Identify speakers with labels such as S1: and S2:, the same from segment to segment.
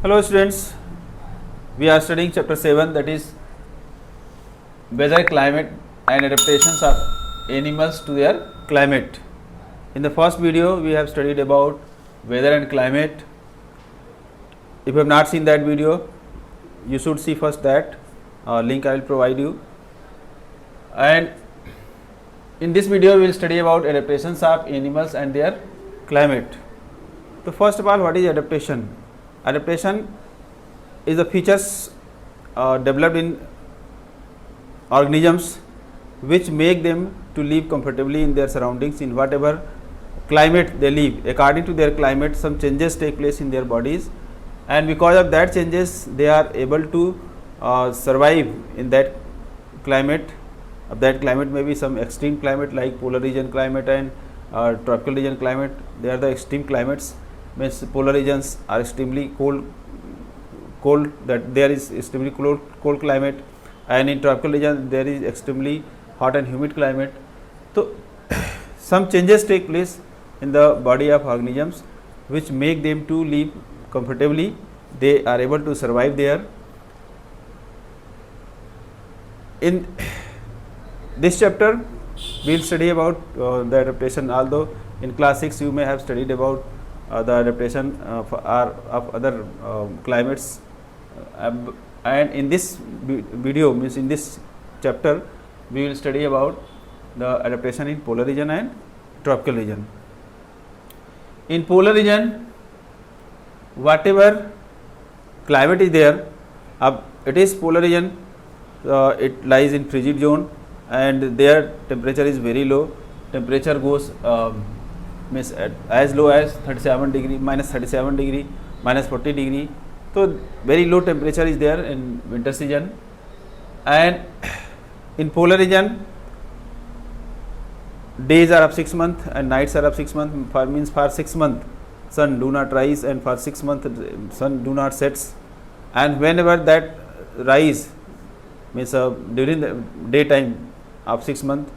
S1: Hello students, we are studying chapter 7, that is weather, climate and adaptations of animals to their climate. In the first video we have studied about weather and climate. If you have not seen that video, you should see first that link I will provide you. And in this video we will study about adaptations of animals and their climate. So first of all, what is adaptation? Adaptation is the features developed in organisms which make them to live comfortably in their surroundings in whatever climate they live. According to their climate, some changes take place in their bodies, and because of that changes they are able to survive in that climate. That climate may be some extreme climate like polar region climate and tropical region climate. They are the extreme climates. Means polar regions are extremely cold, that there is extremely cold climate, and in tropical region there is extremely hot and humid climate. So some changes take place in the body of organisms which make them to live comfortably. They are able to survive there. In this chapter we will study about the adaptation, although in class 6 you may have studied about the adaptation of other climates, and in this video, means in this chapter, we will study about the adaptation in polar region and tropical region. In polar region, whatever climate is there, it is polar region, it lies in frigid zone, and their temperature is very low. Temperature goes means as low as 37 degree, minus 37 degree, minus 40 degree. So very low temperature is there in winter season. And in polar region, days are of 6 months and nights are of 6 months. For 6 months sun do not rise, and for 6 months sun do not sets. And whenever that rise means during the daytime of 6 months,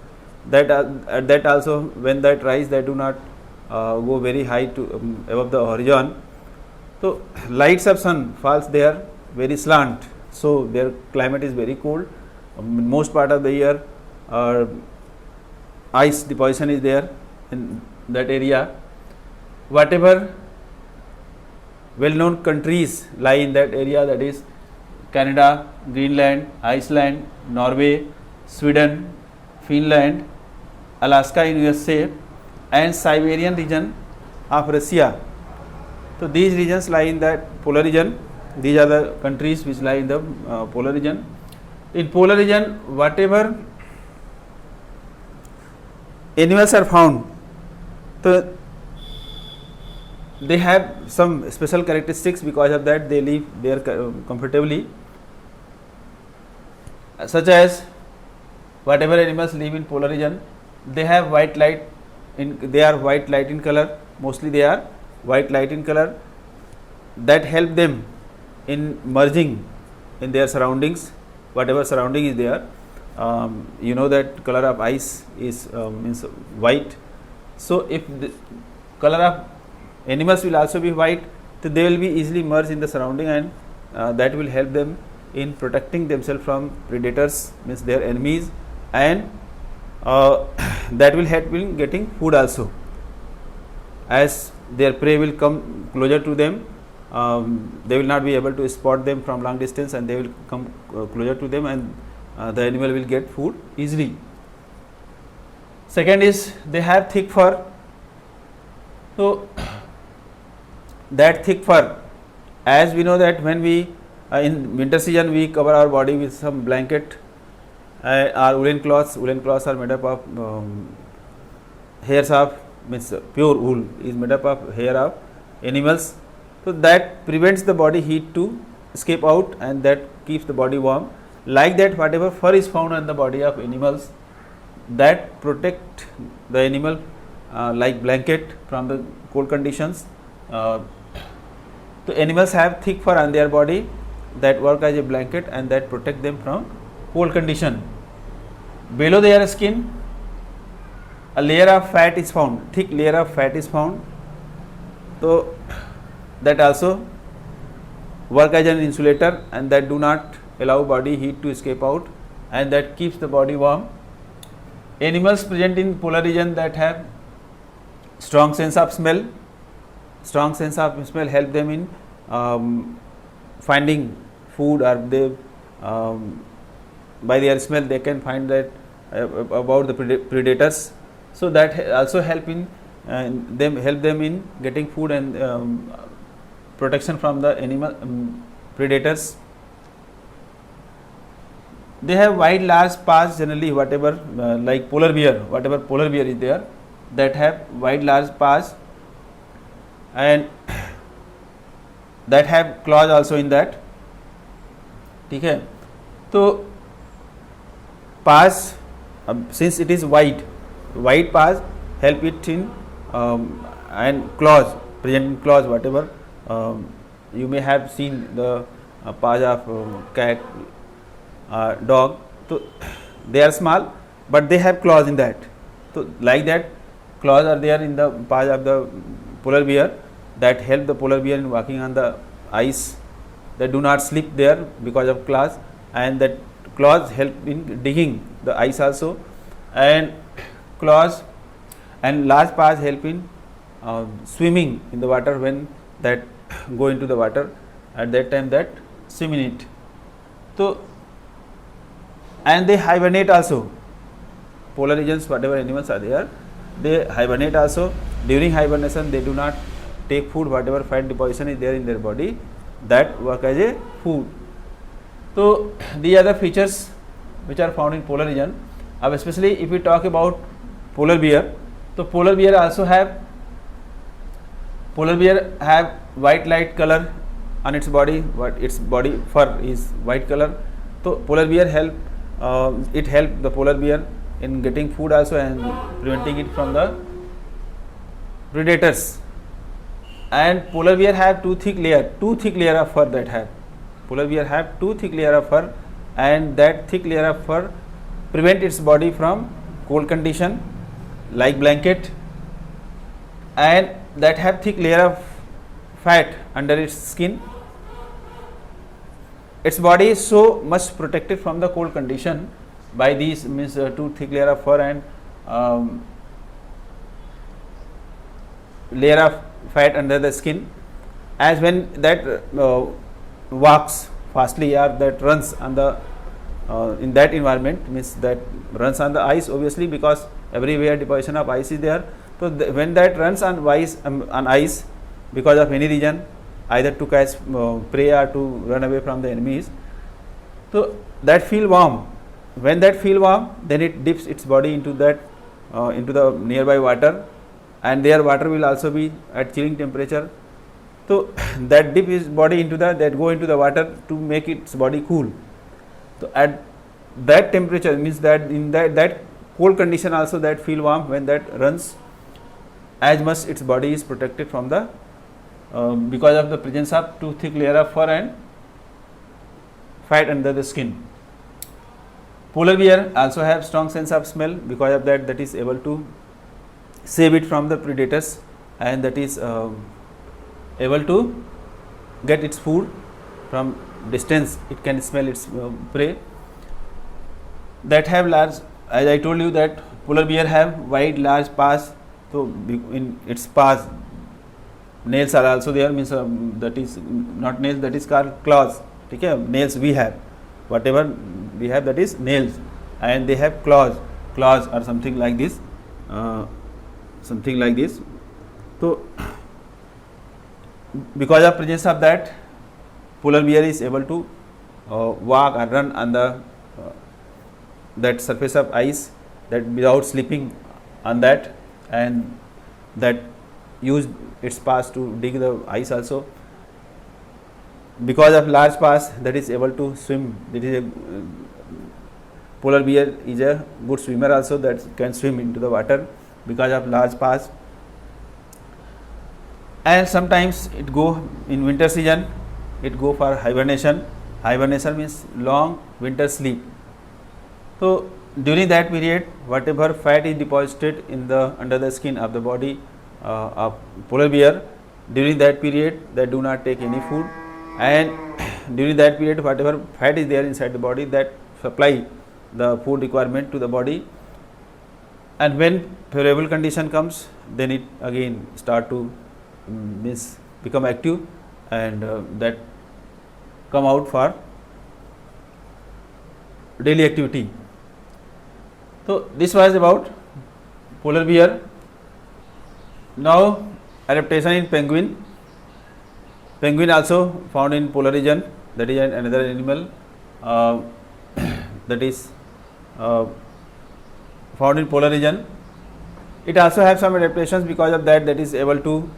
S1: that also when that rise, they do not go very high to above the horizon. So lights of sun falls there very slant, so their climate is very cold. Most part of the year ice deposition is there in that area. Whatever well known countries lie in that area, that is Canada, Greenland, Iceland, Norway, Sweden, Finland, Alaska in USA, and Siberian region of Russia. So these regions lie in that polar region. These are the countries which lie in the polar region. In polar region, whatever animals are found, so they have some special characteristics. Because of that, they live there comfortably, such as whatever animals live in polar region, they have white light. They are white light in color. Mostly they are white light in color, that help them in merging in their surroundings, whatever surrounding is there. You know that color of ice is means white. So if the color of animals will also be white, so they will be easily merged in the surrounding, and that will help them in protecting themselves from predators, means their enemies, and that will help in getting food also. As their prey will come closer to them, they will not be able to spot them from long distance, and they will come closer to them, and the animal will get food easily. Second is they have thick fur. So that thick fur, as we know that when we in winter season we cover our body with some blanket, or woolen cloths. Woolen cloths are made up of hairs of, means pure wool is made up of hair of animals. So that prevents the body heat to escape out, and that keeps the body warm. Like that, whatever fur is found on the body of animals, that protect the animal like blanket from the cold conditions. So animals have thick fur on their body that work as a blanket, and that protect them from cold condition. Below their skin, a layer of fat is found, thick layer of fat is found. So that also work as an insulator, and that do not allow body heat to escape out, and that keeps the body warm. Animals present in polar region that have strong sense of smell. Strong sense of smell help them in finding food, or they by their smell they can find that about the predators. So that also help in them in getting food and protection from the animal predators. They have wide large paws generally, whatever like polar bear, whatever polar bear is there, that have wide large paws, and that have claws also in that. ठीक है, तो paws since it is wide paws help it in and claws, present in claws, whatever you may have seen the paws of cat, dog, so they are small but they have claws in that. So like that claws are there in the paws of the polar bear that help the polar bear in walking on the ice. They do not slip there because of claws, and that claws help in digging the ice also, and claws and large paws help in swimming in the water when that go into the water, at that time that swim in it. So and they hibernate also. Polar regions, whatever animals are there, they hibernate also. During hibernation they do not take food, whatever fat deposition is there in their body, that work as a food. So these are the features which are found in polar region. Especially if we talk about polar bear, so polar bear have white light color on its body. What its body fur is white color. So polar bear help the polar bear in getting food also and preventing it from the predators. And polar bear have two thick layer of fur that have. Polar bear have two thick layer of fur, and that thick layer of fur prevent its body from cold condition like blanket, and that have thick layer of fat under its skin. Its body is so much protected from the cold condition by these means two thick layer of fur and layer of fat under the skin, as when that walks fastly or that runs on the in that environment, means that runs on the ice, obviously because everywhere deposition of ice is there. So when that runs on ice because of any reason, either to catch prey or to run away from the enemies, so that feel warm. When that feel warm, then it dips its body into that into the nearby water, and their water will also be at chilling temperature. So that dip its body into that go into the water to make its body cool. So at that temperature, means that in that cold condition also that feel warm when that runs, as much its body is protected from the because of the presence of two thick layer of fur and fat under the skin. Polar bear also have strong sense of smell, because of that is able to save it from the predators, and that is able to get its food from distance. It can smell its prey. That have large, as I told you that polar bear have wide large paws, so in its paws nails are also there, means that is not nails, that is called claws. Okay, nails we have, whatever we have, that is nails, and they have claws or something like this, So because of presence of that, polar bear is able to walk or run on the that surface of ice, that without slipping on that, and that use its paws to dig the ice also. Because of large paws, that is able to swim. That is polar bear is a good swimmer also, that can swim into the water because of large paws. And sometimes it go in winter season, it go for hibernation. Hibernation means long winter sleep. So during that period, whatever fat is deposited in the under the skin of the body of polar bear, during that period they do not take any food, and during that period whatever fat is there inside the body, that supply the food requirement to the body, and when favorable condition comes, then it again start to means become active, and that come out for daily activity. So this was about polar bear. Now adaptation in penguin. Penguin also found in polar region, that is another animal that is found in polar region. It also has some adaptations because of that is able to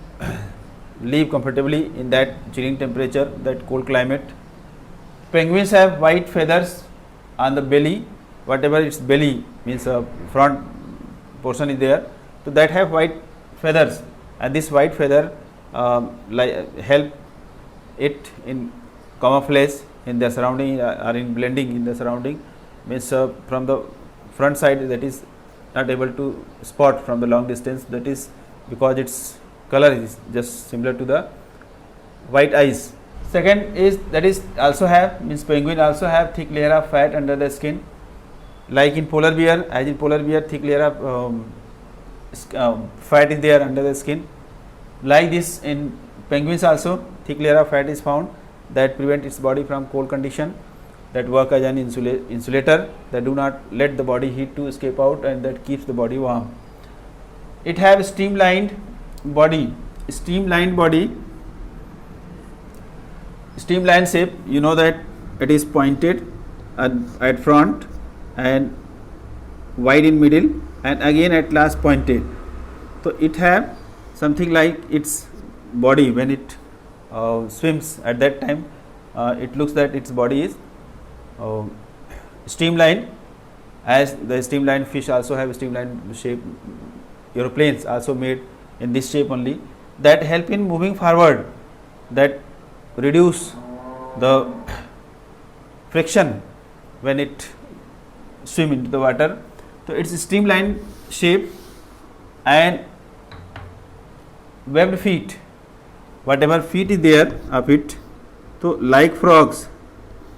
S1: live comfortably in that chilling temperature, that cold climate. Penguins have white feathers on the belly, whatever its belly means front portion is there, so that have white feathers, and this white feather help it in camouflage in the surrounding or in blending in the surrounding, means from the front side that is not able to spot from the long distance, that is because its color is just similar to the white eyes. Second is that is also have, means penguin also have thick layer of fat under the skin, like in polar bear. As in polar bear, thick layer of fat is there under the skin. Like this in penguins also, thick layer of fat is found that prevent its body from cold condition, that work as an insulator, that do not let the body heat to escape out, and that keeps the body warm. It have streamlined body, streamlined shape. You know that it is pointed at front and wide in middle, and again at last pointed. So it have something like its body when it swims at that time, it looks that its body is streamlined, as the streamlined fish also have streamlined shape. Aeroplanes also made in this shape only, that help in moving forward, that reduce the friction when it swim into the water. So it's a streamlined shape and webbed feet, whatever feet is there of it. So like frogs,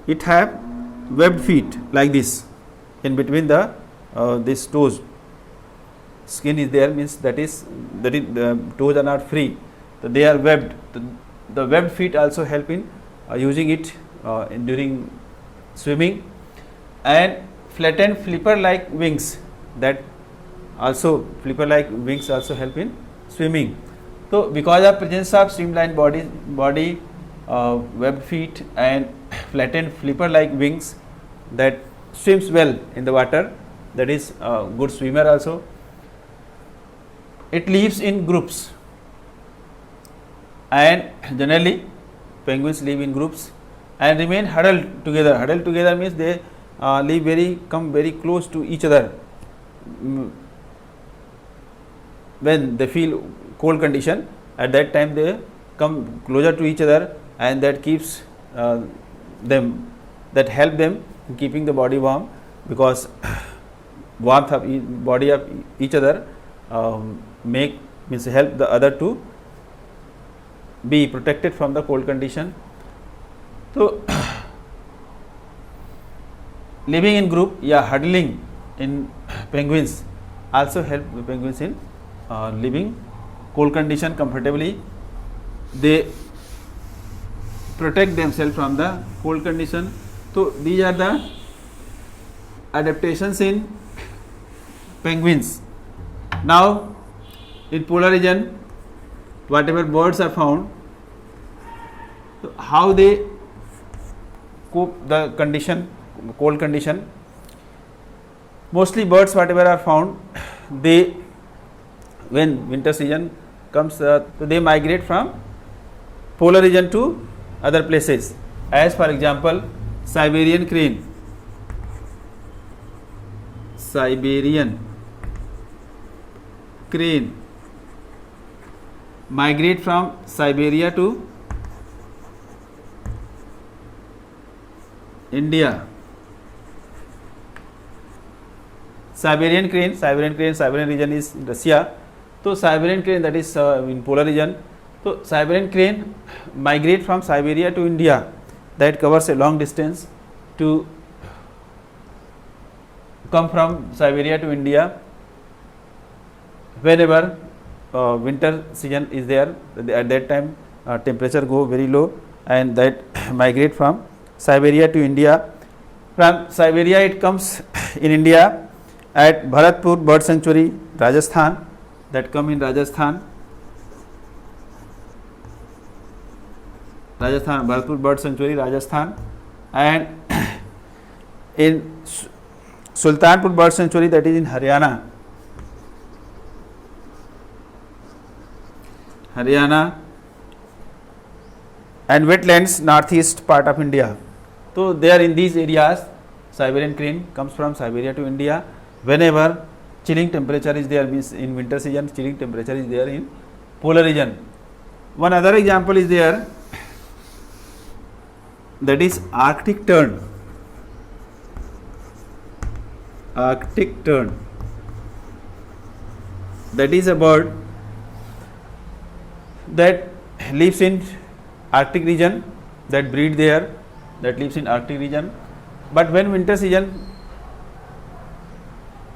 S1: it have webbed feet like this in between the these toes. Skin is there, means that is the toes are not free, so they are webbed. The webbed feet also help in using it during swimming. And flattened flipper like wings, that also flipper like wings also help in swimming. So because of presence of streamlined body, webbed feet and flattened flipper like wings, that swims well in the water, that is a good swimmer also. It lives in groups, and generally penguins live in groups and remain huddled together. Huddled together means they come very close to each other when they feel cold condition. At that time they come closer to each other, and that keeps them, that help them in keeping the body warm, because warmth of body of each other means help the other to be protected from the cold condition. So living in group, huddling in penguins also help the penguins in living cold condition comfortably. They protect themselves from the cold condition. So these are the adaptations in penguins. Now in polar region, whatever birds are found, so how they cope the condition, cold condition. Mostly birds whatever are found, they, when winter season comes, so they migrate from polar region to other places, as for example Siberian crane. Migrate from Siberia to India. Siberian region is Russia. So Siberian crane, that is in polar region, तो Siberian crane migrate from Siberia to India, that covers a long distance to come from Siberia to India whenever winter season is there. At that time temperature go very low, and that migrate from Siberia to India. From Siberia it comes in India at Bharatpur Bird Sanctuary, Rajasthan, that come in Rajasthan, Bharatpur Bird Sanctuary, Rajasthan, and in Sultanpur Bird Sanctuary, that is in Haryana, and wetlands northeast part of India. So there in these areas Siberian crane comes from Siberia to India whenever chilling temperature is there, means in winter season chilling temperature is there in polar region. One other example is there, that is Arctic tern. That is a bird that lives in Arctic region, that breed there, that lives in Arctic region. But when winter season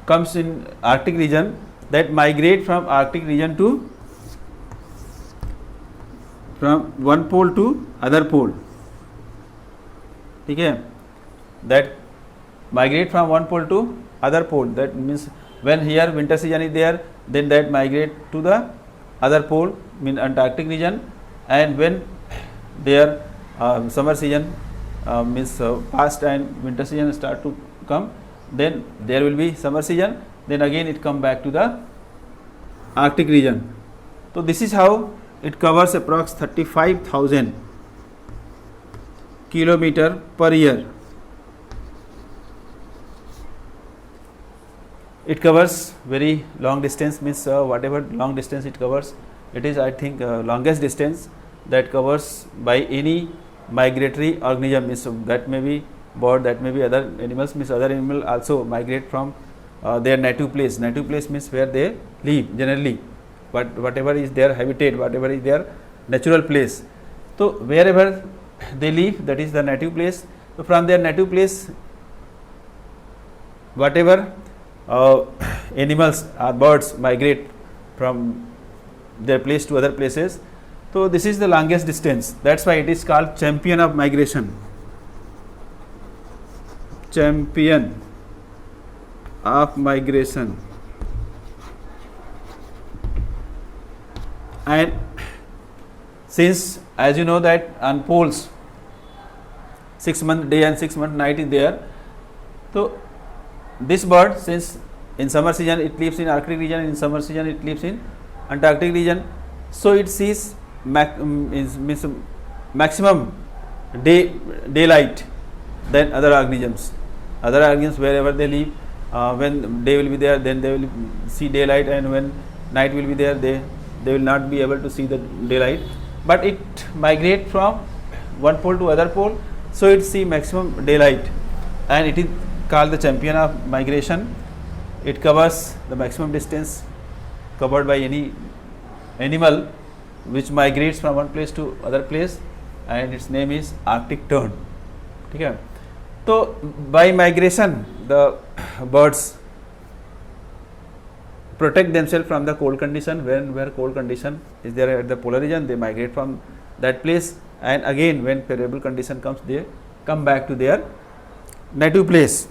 S1: comes in Arctic region, that migrate from Arctic region to from one pole to other pole. Okay, that migrate from one pole to other pole. That means when here winter season is there, then that migrate to the other pole, mean Antarctic region, and when their summer season means past and winter season start to come, then there will be summer season, then again it come back to the Arctic region. So this is how it covers approx 35,000 kilometer per year. It covers very long distance, means whatever long distance it covers, it is I think longest distance that covers by any migratory organism, means that may be bird, that may be other animals, means other animal also migrate from their native place. Native place means where they live generally, but whatever is their habitat, whatever is their natural place. So wherever they live, that is the native place. So from their native place, whatever animals or birds migrate from their place to other places. So this is the longest distance. That's why it is called champion of migration. Champion of migration. And since, as you know, that on poles 6-month day and 6-month night is there, so this bird, since in summer season it lives in Arctic region, in summer season it lives in Antarctic region, so it sees maximum daylight than other organisms. Other organisms, wherever they live, when day will be there, then they will see daylight, and when night will be there, they will not be able to see the daylight. But it migrate from one pole to other pole, so it see maximum daylight, and it is called the champion of migration. It covers the maximum distance covered by any animal which migrates from one place to other place, and its name is Arctic tern. Okay. So by migration the birds protect themselves from the cold condition. Where cold condition is there at the polar region, they migrate from that place, and again when favorable condition comes, they come back to their native place.